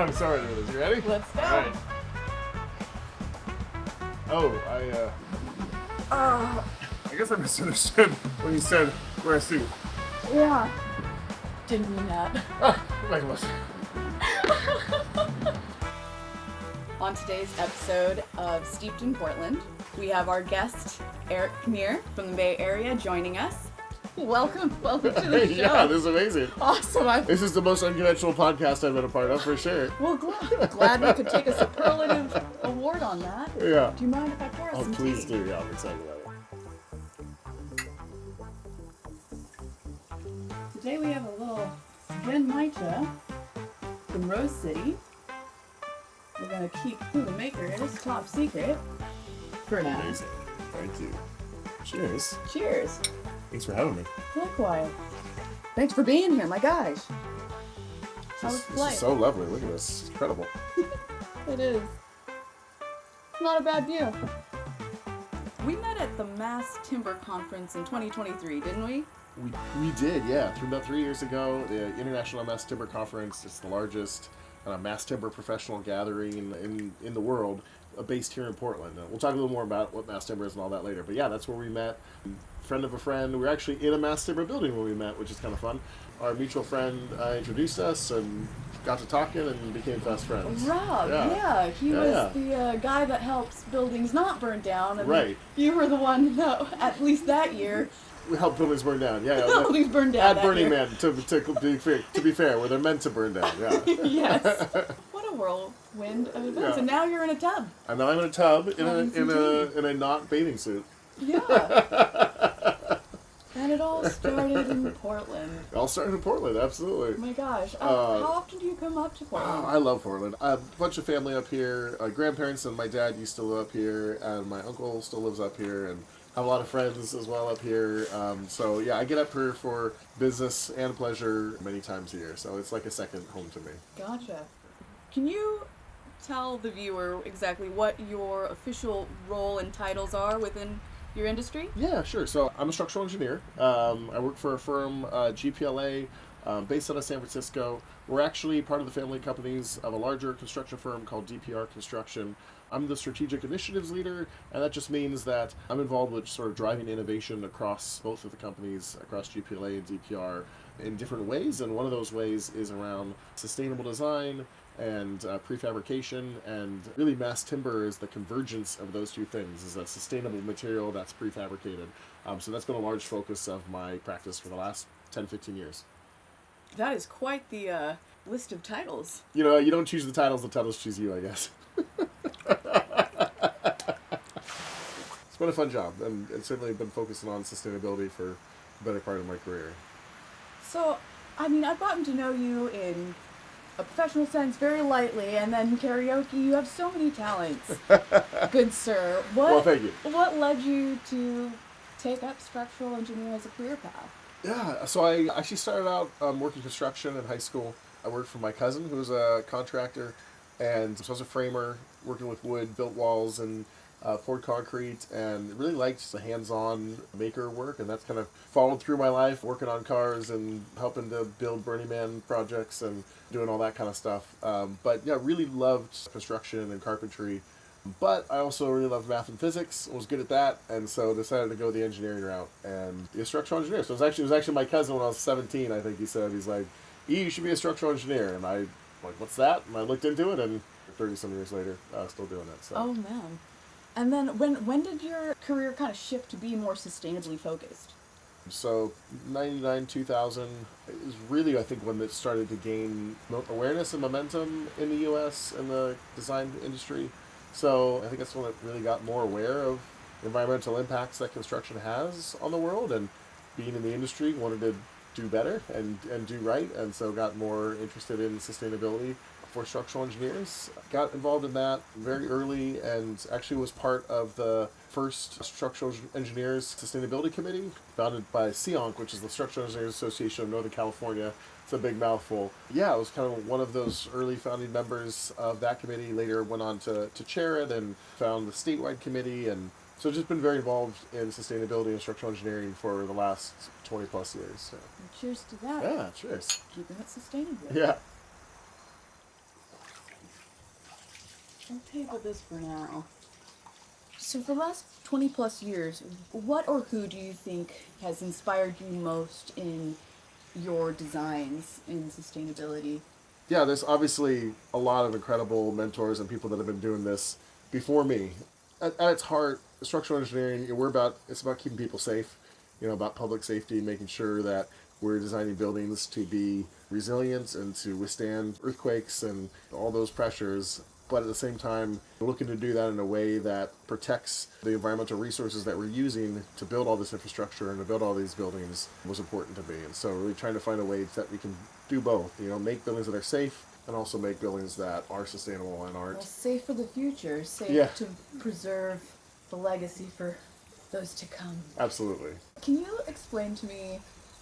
I'm sorry to do this. You ready? Let's go. All right. I guess I misunderstood when you said wear a suit. Yeah. Didn't mean that. Like what? On today's episode of Steeped in Portland, we have our guest, Erik Kneer from the Bay Area, joining us. Welcome to the show. Yeah, this is amazing. Awesome. This is the most unconventional podcast I've been a part of, for sure. Well, glad we could take a superlative award on that. Yeah. Do you mind if I pour us some Please tea? do. Yeah, I'm excited about it. Today we have a little Genmaicha from Rose City. We're going to keep who the maker is top secret for now. Amazing. Thank you. Cheers. Cheers. Thanks for having me. Likewise. Thanks for being here, my gosh. How was the This flight? is so lovely. Look at this. It's incredible. It is. It's not a bad view. We met at the Mass Timber Conference in 2023, didn't we? We did, yeah. About 3 years ago, the International Mass Timber Conference. It's the largest mass timber professional gathering in the world, based here in Portland. We'll talk a little more about what mass timber is and all that later. But yeah, that's where we met. Friend of a friend. We were actually in a mass timber building when we met, which is kind of fun. Our mutual friend introduced us and got to talking and became fast friends. Rob, yeah. He was the guy that helps buildings not burn down. And right. You were the one that, at least that year, we helped buildings burn down. Yeah. buildings burned down. At Burning Man, to be fair, where they're meant to burn down. Yeah. Yes. What a whirlwind of events. Yeah. And now you're in a tub. And now I'm in a tub in a not bathing suit. Yeah. And it all started in Portland. It all started in Portland, absolutely. Oh my gosh. How often do you come up to Portland? I love Portland. I have a bunch of family up here. My grandparents and my dad used to live up here, and my uncle still lives up here, and I have a lot of friends as well up here. So yeah, I get up here for business and pleasure many times a year. So it's like a second home to me. Gotcha. Can you tell the viewer exactly what your official role and titles are within your industry? Yeah, sure. So I'm a structural engineer. I work for a firm, GPLA, based out of San Francisco. We're actually part of the family companies of a larger construction firm called DPR Construction. I'm the strategic initiatives leader, and that just means that I'm involved with sort of driving innovation across both of the companies, across GPLA and DPR, in different ways. And one of those ways is around sustainable design and prefabrication, and really mass timber is the convergence of those two things, is a sustainable material that's prefabricated. So that's been a large focus of my practice for the last 10, 15 years. That is quite the list of titles. You know, you don't choose the titles choose you, I guess. It's been a fun job, and certainly been focusing on sustainability for the better part of my career. So, I mean, I've gotten to know you in a professional sense very lightly, and then karaoke, you have so many talents. Good sir. Well, thank you. What led you to take up structural engineering as a career path? Yeah, so I actually started out working construction in high school. I worked for my cousin, who was a contractor, and so I was a framer, working with wood, built walls, and poured concrete, and really liked the hands-on maker work, and that's kind of followed through my life, working on cars and helping to build Burning Man projects and doing all that kind of stuff. But yeah, really loved construction and carpentry, but I also really loved math and physics, was good at that, and so decided to go the engineering route and be a structural engineer. So it was actually my cousin when I was 17, I think he said, he's like, you should be a structural engineer, and I like, what's that? And I looked into it, and 30-some years later, still doing it. So. Oh man. And then when did your career kind of shift to be more sustainably focused? So 99, 2000 is really, I think, when it started to gain awareness and momentum in the U.S. in the design industry. So I think that's when it really got more aware of environmental impacts that construction has on the world, and being in the industry, wanted to do better and do right, and so got more interested in sustainability for structural engineers. Got involved in that very early, and actually was part of the first Structural Engineers Sustainability Committee, founded by SEONC, which is the Structural Engineers Association of Northern California. It's a big mouthful. Yeah, I was kind of one of those early founding members of that committee, later went on to chair it and found the statewide committee, and so just been very involved in sustainability and structural engineering for the last 20 plus years. So. Cheers to that. Yeah, cheers. Keeping it sustainable. Yeah. I'll table this for now. So for the last 20 plus years, what or who do you think has inspired you most in your designs in sustainability? Yeah, there's obviously a lot of incredible mentors and people that have been doing this before me. At its heart, structural engineering, it's about keeping people safe, about public safety, making sure that we're designing buildings to be resilient and to withstand earthquakes and all those pressures. But at the same time, we're looking to do that in a way that protects the environmental resources that we're using to build all this infrastructure and to build all these buildings was important to me. And so really trying to find a way that we can do both, make buildings that are safe and also make buildings that are sustainable and aren't. Well, safe for the future, safe Yeah. to preserve the legacy for those to come. Absolutely. Can you explain to me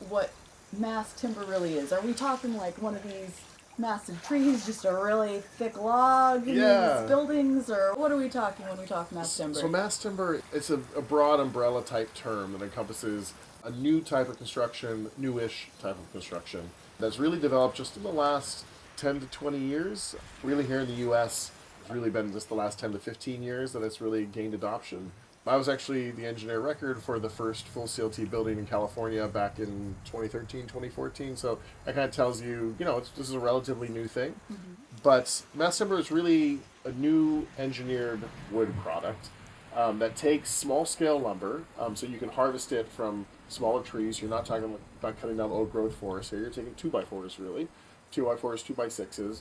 what mass timber really is? Are we talking like one of these massive trees, just a really thick log in Yeah. these buildings, or what are we talking when we talk mass timber? So mass timber, it's a broad umbrella type term that encompasses a new type of construction, newish type of construction that's really developed just in the last 10 to 20 years. Really here in the U.S., it's really been just the last 10 to 15 years that it's really gained adoption. I was actually the engineer record for the first full CLT building in California back in 2013, 2014. So that kind of tells you, this is a relatively new thing. Mm-hmm. But mass timber is really a new engineered wood product that takes small scale lumber. So you can harvest it from smaller trees. You're not talking about cutting down old growth forests here. You're taking 2x4s really, 2x4s, 2x6s,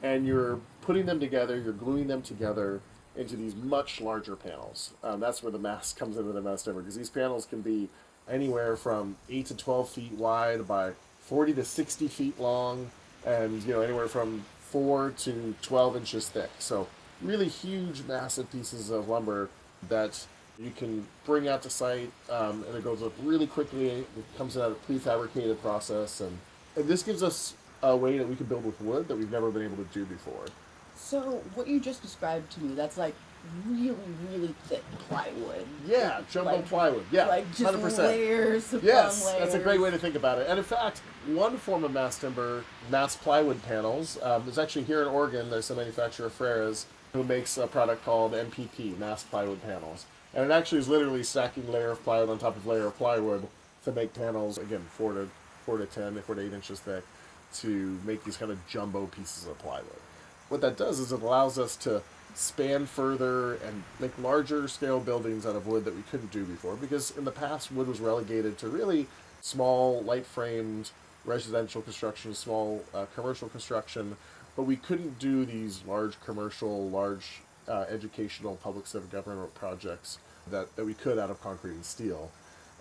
and you're putting them together, you're gluing them together into these much larger panels. That's where the mass comes into the mass timber, because these panels can be anywhere from 8 to 12 feet wide by 40 to 60 feet long, and anywhere from 4 to 12 inches thick. So really huge, massive pieces of lumber that you can bring out to site, and it goes up really quickly. It comes out of a prefabricated process, and this gives us a way that we can build with wood that we've never been able to do before. So what you just described to me, that's like really, really thick plywood. Yeah, jumbo plywood. Yeah, like just 100%. Layers upon Yes, layers. that's a great way to think about it. And in fact, one form of mass timber, mass plywood panels, is actually here in Oregon. There's a manufacturer, Ferrez, who makes a product called MPP, mass plywood panels. And it actually is literally stacking layer of plywood on top of layer of plywood to make panels, again, 4 to 10, 4 to 8 inches thick, to make these kind of jumbo pieces of plywood. What that does is it allows us to span further and make larger scale buildings out of wood that we couldn't do before, because in the past wood was relegated to really small light framed residential construction, small commercial construction, but we couldn't do these large commercial, large educational public civic government projects that we could out of concrete and steel.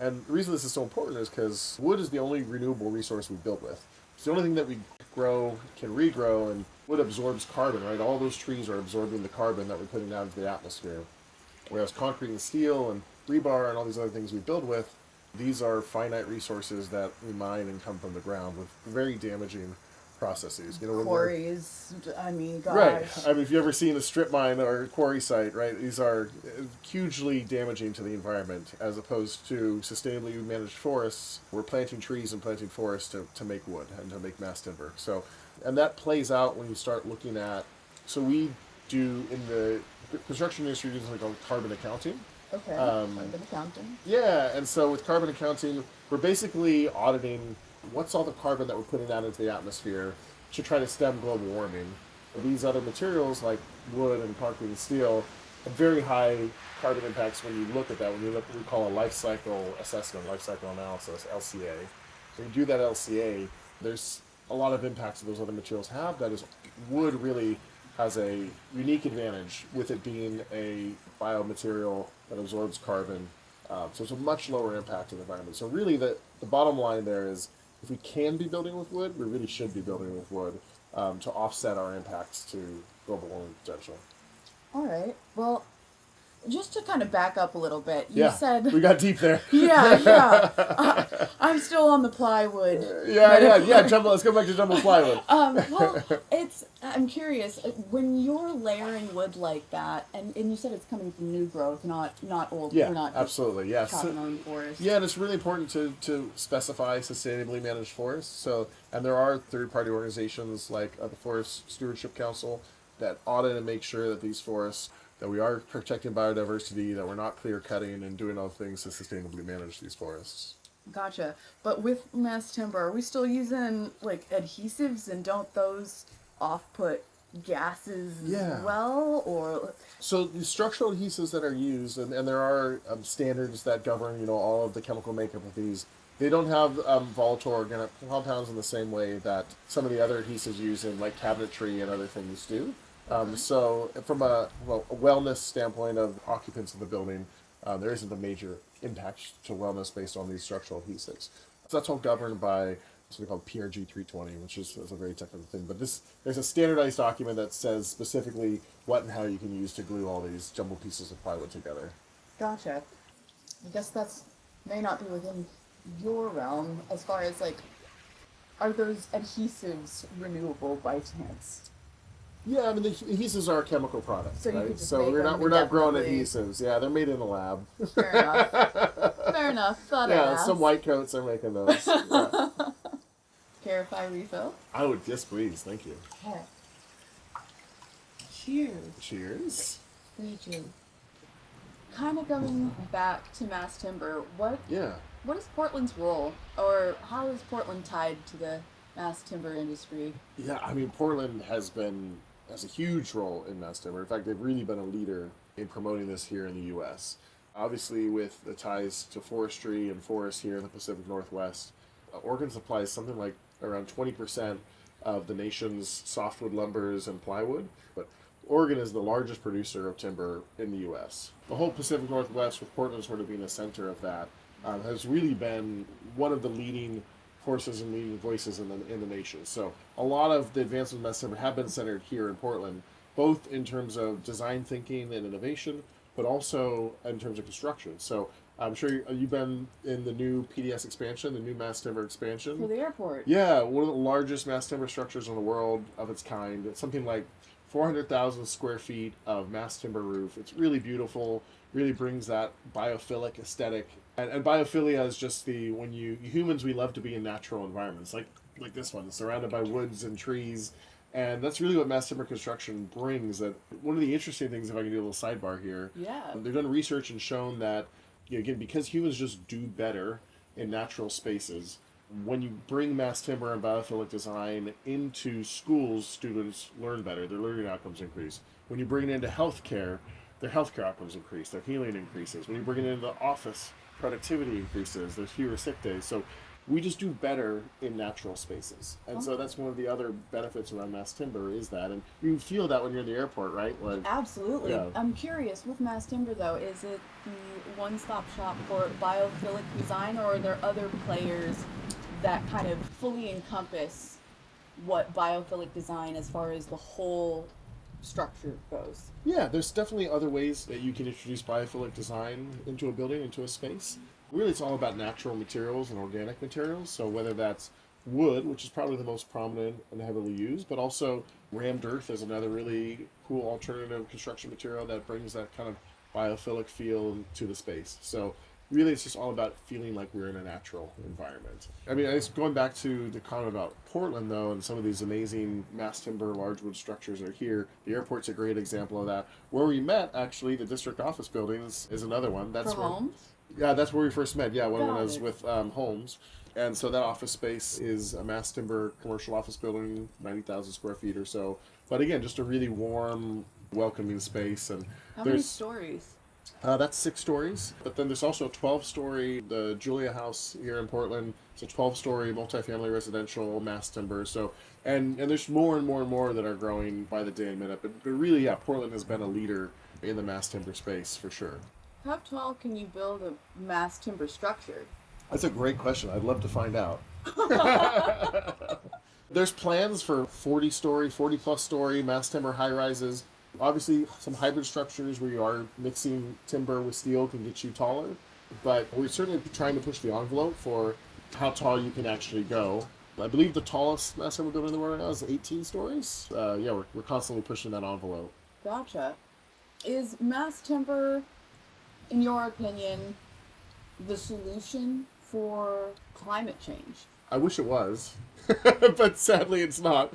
And the reason this is so important is because wood is the only renewable resource we build with. It's the only thing that we grow, can regrow, and wood absorbs carbon, right? All those trees are absorbing the carbon that we're putting out into the atmosphere. Whereas concrete and steel and rebar and all these other things we build with, these are finite resources that we mine and come from the ground with very damaging processes. Quarries, I mean, gosh. Right. I mean, if you've ever seen a strip mine or a quarry site, right, these are hugely damaging to the environment, as opposed to sustainably managed forests. We're planting trees and planting forests to make wood and to make mass timber. So, and that plays out when you start looking at, so we do in the construction industry, using something called carbon accounting. Okay, carbon accounting. Yeah, and so with carbon accounting, we're basically auditing what's all the carbon that we're putting out into the atmosphere to try to stem global warming. These other materials like wood and concrete and steel have very high carbon impacts when you look at that, when you look at what we call a life cycle assessment, life cycle analysis, LCA. So you do that LCA, there's a lot of impacts that those other materials have. That is, wood really has a unique advantage with it being a biomaterial that absorbs carbon. So it's a much lower impact to the environment. So really the bottom line there is, if we can be building with wood, we really should be building with wood to offset our impacts to global warming potential. All right. Well, just to kind of back up a little bit, you said... we got deep there. Yeah. I'm still on the plywood. Yeah. Let's go back to jumbo plywood. Well, I'm curious, when you're layering wood like that, and you said it's coming from new growth, not old. Yeah, we're not absolutely. Yeah. chopping our own forest. Yeah, and it's really important to specify sustainably managed forests. So, and there are third-party organizations like the Forest Stewardship Council that audit and make sure that these forests, that we are protecting biodiversity, that we're not clear cutting and doing all things to sustainably manage these forests. Gotcha. But with mass timber, are we still using like adhesives, and don't those off-put gases as Yeah. well? Or So the structural adhesives that are used, and there are standards that govern, all of the chemical makeup of these. They don't have volatile organic compounds in the same way that some of the other adhesives used in like cabinetry and other things do. So from a wellness standpoint of occupants of the building, there isn't a major impact to wellness based on these structural adhesives. So that's all governed by something called PRG 320, which is a very technical thing. But there's a standardized document that says specifically what and how you can use to glue all these jumbled pieces of plywood together. gotcha. I guess that's may not be within your realm as far as like, are those adhesives renewable by chance? Yeah, I mean the adhesives are a chemical product, So you right? could just So make we're them not growing indefinitely. adhesives. Yeah, they're made in a lab. Fair enough. Fair enough. Thought I'd Yeah, ask. some white coats are making those. Yeah. Care if I refill? I would, yes, please, thank you. Okay. Cheers. Cheers. Thank you. Kind of going back to mass timber, Yeah. what is Portland's role, or how is Portland tied to the mass timber industry? Yeah, I mean, Portland has a huge role in mass timber. In fact, they've really been a leader in promoting this here in the U.S. Obviously, with the ties to forestry and forests here in the Pacific Northwest, Oregon supplies something like around 20% of the nation's softwood lumbers and plywood. But Oregon is the largest producer of timber in the U.S. The whole Pacific Northwest, with Portland sort of being the center of that, has really been one of the leading forces and leading voices in the nation. So a lot of the advances in mass timber have been centered here in Portland, both in terms of design thinking and innovation, but also in terms of construction. So I'm sure you've been in the new PDS expansion, the new mass timber For expansion. the airport. Yeah, one of the largest mass timber structures in the world of its kind. It's something like 400,000 square feet of mass timber roof. It's really beautiful, really brings that biophilic aesthetic. And biophilia is just when humans, we love to be in natural environments, like this one, surrounded by woods and trees. And that's really what mass timber construction brings. That one of the interesting things, if I can do a little sidebar here, Yeah. they've done research and shown that, again, because humans just do better in natural spaces, when you bring mass timber and biophilic design into schools, students learn better. Their learning outcomes increase. When you bring it into healthcare, their healthcare outcomes increase. Their healing increases. When you bring it into the office, productivity increases. There's fewer sick days. So we just do better in natural spaces. And so that's one of the other benefits around mass timber is that. And you feel that when you're in the airport, right? Like, Absolutely. yeah. I'm curious, with mass timber though, is it the one-stop shop for biophilic design, or are there other players that kind of fully encompass what biophilic design as far as the whole structure goes? Yeah, there's definitely other ways that you can introduce biophilic design into a building, into a space. Really, it's all about natural materials and organic materials. So whether that's wood, which is probably the most prominent and heavily used, but also rammed earth is another really cool alternative construction material that brings that kind of biophilic feel to the space. So really, it's just all about feeling like we're in a natural environment. I mean, it's going back to the comment about Portland, though, and some of these amazing mass timber, large wood structures are here. The airport's a great example of that. Where we met, actually, the district office buildings is another one. That's For where, homes? yeah, that's where we first met. Yeah, when I was Got it. with Holmes. And so that office space is a mass timber commercial office building, 90,000 square feet or so. But again, just a really warm, welcoming space. And How many there's stories? that's 6 stories. But then there's also a 12-story, the Julia House here in Portland. It's a 12-story multifamily residential mass timber. So, and there's more and more and more that are growing by the day and minute. But really, yeah, Portland has been a leader in the mass timber space for sure. How tall can you build a mass timber structure? That's a great question. I'd love to find out. There's plans for 40-story, 40-plus story mass timber high rises. Obviously, some hybrid structures where you are mixing timber with steel can get you taller, but we're certainly trying to push the envelope for how tall you can actually go. I believe the tallest mass timber building in the world right now is 18 stories. Yeah, we're constantly pushing that envelope. Gotcha. Is mass timber, in your opinion, the solution for climate change? I wish it was, but sadly it's not.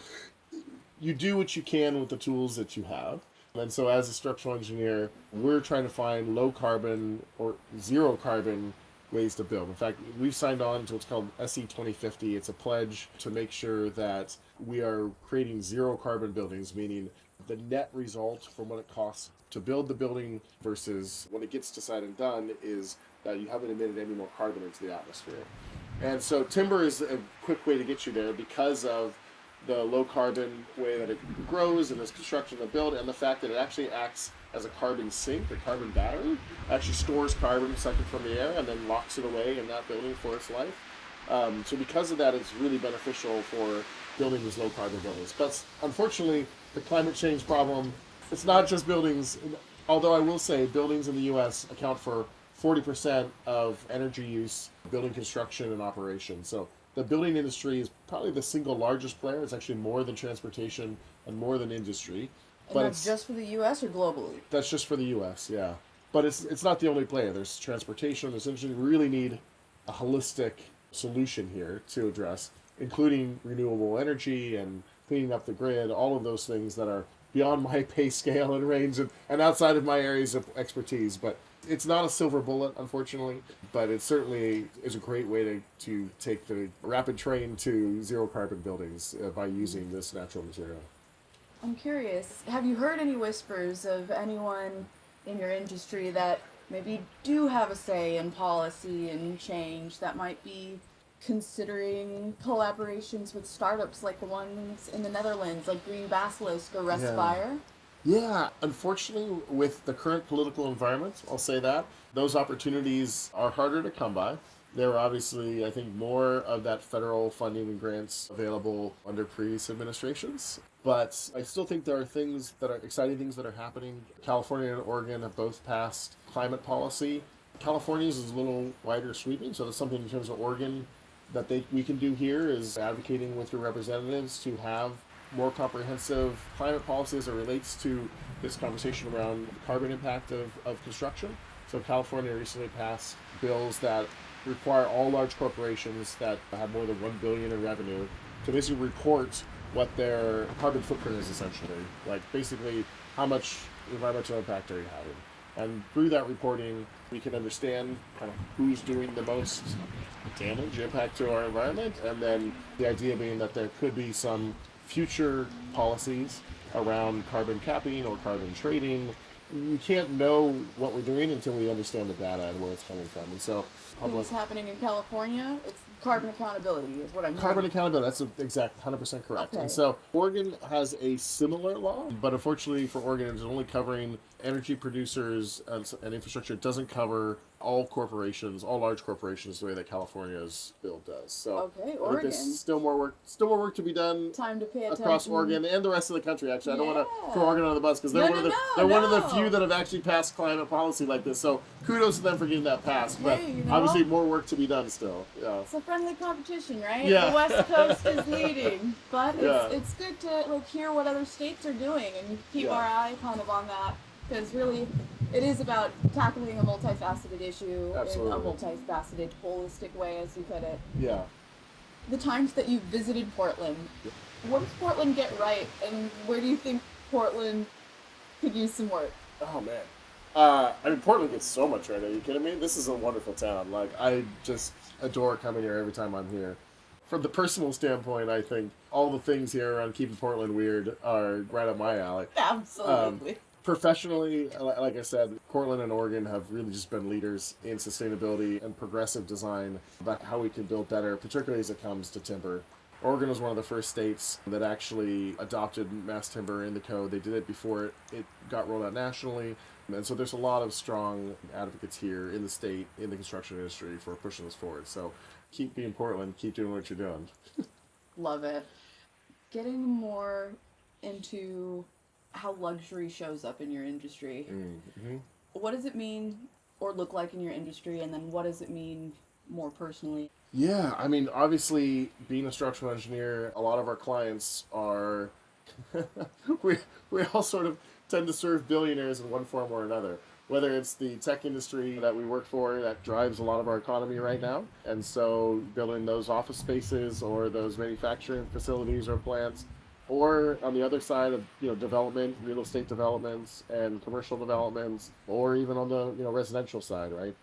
you do what you can with the tools that you have. And so as a structural engineer, we're trying to find low carbon or zero carbon ways to build. In fact, we've signed on to what's called SE 2050. It's a pledge to make sure that we are creating zero carbon buildings, meaning the net result from what it costs to build the building versus when it gets to site and done is that you haven't emitted any more carbon into the atmosphere. And so timber is a quick way to get you there because of the low carbon way that it grows and its construction and build, and the fact that it actually acts as a carbon sink, a carbon battery, actually stores carbon sucked from the air and then locks it away in that building for its life. So because of that, it's really beneficial for building these low carbon buildings. But unfortunately, the climate change problem, it's not just buildings, although I will say buildings in the US account for 40% of energy use, building construction and operation. So the building industry is probably the single largest player. It's actually more than transportation and more than industry. And that's just for the U.S. or globally? That's just for the U.S., yeah. But it's not the only player. There's transportation, there's industry. We really need a holistic solution here to address, including renewable energy and cleaning up the grid, all of those things that are beyond my pay scale and range and outside of my areas of expertise. But it's not a silver bullet, unfortunately, but it certainly is a great way to take the rapid train to zero carbon buildings by using this natural material. I'm curious, have you heard any whispers of anyone in your industry that maybe do have a say in policy and change that might be considering collaborations with startups like the ones in the Netherlands, like Green Basilisk or Respire? Yeah, unfortunately, with the current political environment, I'll say that, those opportunities are harder to come by. There are obviously, I think, more of that federal funding and grants available under previous administrations. But I still think there are things that are exciting things that are happening. California and Oregon have both passed climate policy. California's is a little wider sweeping, so that's something in terms of Oregon that we can do here is advocating with your representatives to have more comprehensive climate policy as it relates to this conversation around carbon impact of construction. So California recently passed bills that require all large corporations that have more than $1 billion in revenue to basically report what their carbon footprint is essentially. Like basically how much environmental impact are you having. And through that reporting, we can understand kind of who's doing the most damage, impact to our environment, and then the idea being that there could be some future policies around carbon capping or carbon trading. We can't know what we're doing until we understand the data and where it's coming from. And so, what's happening in California? It's carbon accountability is what I'm hearing. Carbon accountability, that's exact 100% correct. Okay. And so Oregon has a similar law, but unfortunately for Oregon, it's only covering energy producers and infrastructure. It doesn't cover all corporations, all large corporations, the way that California's bill does. So okay, Oregon. There's still more work to be done. Time to pay attention across Oregon and the rest of the country. Actually, I don't want to throw Oregon on the bus because they're one of the few that have actually passed climate policy like this. So kudos to them for getting that passed. But Hey, obviously, more work to be done still. Yeah. It's a friendly competition, right? Yeah. The West Coast is leading, but Yeah. it's good to hear what other states are doing and keep our eye kind of on that, because really it is about tackling a multifaceted issue Absolutely. in a multifaceted, holistic way, as you put it. Yeah. The times that you visited Portland, what does Portland get right, and where do you think Portland could use some work? Oh man. I mean, Portland gets so much right. Are you kidding me? This is a wonderful town. Like, I just adore coming here every time I'm here. From the personal standpoint, I think all the things here around keeping Portland weird are right up my alley. Absolutely. Professionally, like I said, Portland and Oregon have really just been leaders in sustainability and progressive design about how we can build better, particularly as it comes to timber. Oregon was one of the first states that actually adopted mass timber in the code. They did it before it got rolled out nationally. And so there's a lot of strong advocates here in the state, in the construction industry for pushing this forward. So keep being Portland, keep doing what you're doing. Love it. Getting more into how luxury shows up in your industry. Mm-hmm. What does it mean or look like in your industry, and then what does it mean more personally? Yeah, I mean, obviously, being a structural engineer, a lot of our clients are, we all sort of tend to serve billionaires in one form or another. Whether it's the tech industry that we work for that drives a lot of our economy right now, and so building those office spaces or those manufacturing facilities or plants, or on the other side of development, real estate developments and commercial developments, or even on the residential side, right?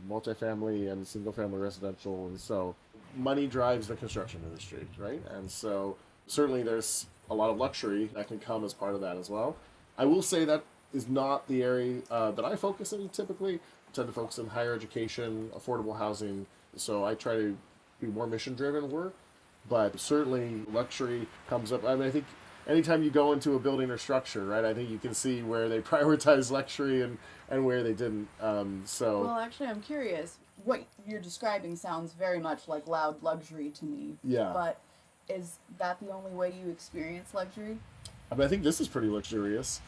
Multifamily and single family residential, and so money drives the construction industry, right? And so certainly there's a lot of luxury that can come as part of that as well. I will say that is not the area that I focus in typically. I tend to focus on higher education, affordable housing. So I try to be more mission driven work, but certainly luxury comes up. I mean, I think anytime you go into a building or structure, right, I think you can see where they prioritize luxury and where they didn't. Well, actually, I'm curious. What you're describing sounds very much like loud luxury to me. Yeah. But is that the only way you experience luxury? I mean, I think this is pretty luxurious.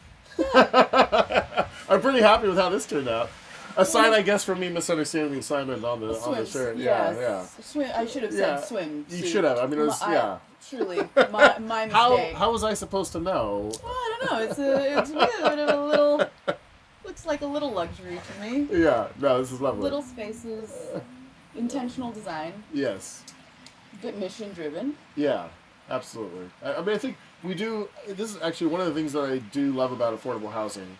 I'm pretty happy with how this turned out. Aside, I guess, from me misunderstanding the assignment on the shirt. Yeah. Swim. I should have said swim. You should have. I mean, it was, Truly, my mistake. How was I supposed to know? Well, I don't know. It's a bit of a little. Looks like a little luxury to me. Yeah. No, this is lovely. Little spaces, intentional design. Yes. A bit mission driven. Yeah, absolutely. I mean, I think we do. This is actually one of the things that I do love about affordable housing.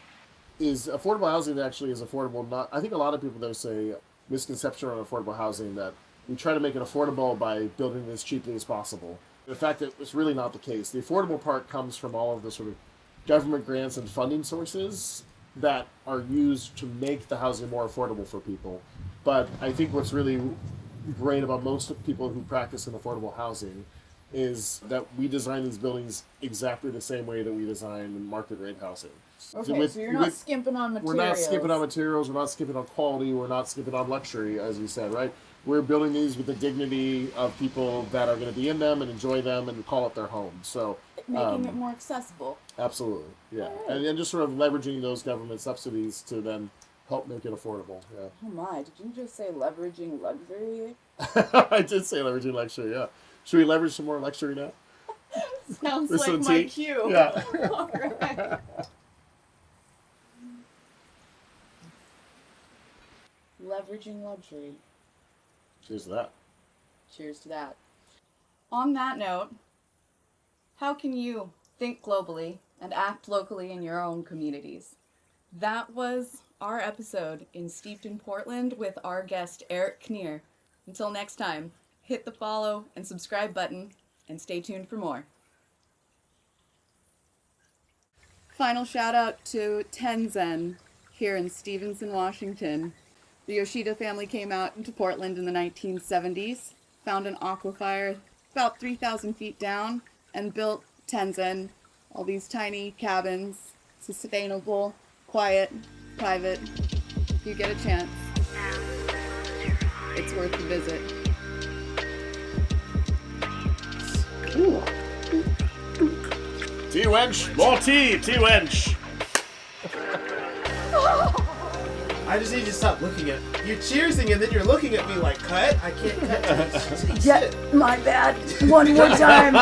Is affordable housing actually is affordable? Not. I think a lot of people there's a misconception on affordable housing that we try to make it affordable by building it as cheaply as possible. The fact that it's really not the case. The affordable part comes from all of the sort of government grants and funding sources that are used to make the housing more affordable for people. But I think what's really great about most of people who practice in affordable housing is that we design these buildings exactly the same way that we design market rate housing. Okay, so you're not skimping on materials. We're not skimping on materials, we're not skimping on quality, we're not skimping on luxury, as you said, right? We're building these with the dignity of people that are going to be in them and enjoy them and call it their home. So making it more accessible. Absolutely, yeah. Right. And just sort of leveraging those government subsidies to then help make it affordable, yeah. Oh my, did you just say leveraging luxury? I did say leveraging luxury, yeah. Should we leverage some more luxury now? Sounds like my cue. Yeah. All right. Leveraging luxury. Cheers to that. Cheers to that. On that note, how can you think globally and act locally in your own communities? That was our episode in Steeped in Portland with our guest Erik Kneer. Until next time, hit the follow and subscribe button and stay tuned for more. Final shout out to Tenzen here in Stevenson, Washington. The Yoshida family came out into Portland in the 1970s, found an aquifer about 3,000 feet down, and built Tenzen, all these tiny cabins, sustainable, quiet, private. If you get a chance, it's worth the visit. Ooh. Tea wench, more tea wench. I just need you to stop looking at you're cheersing and then you're looking at me like cut. I can't cut. Yeah, my bad. One more time.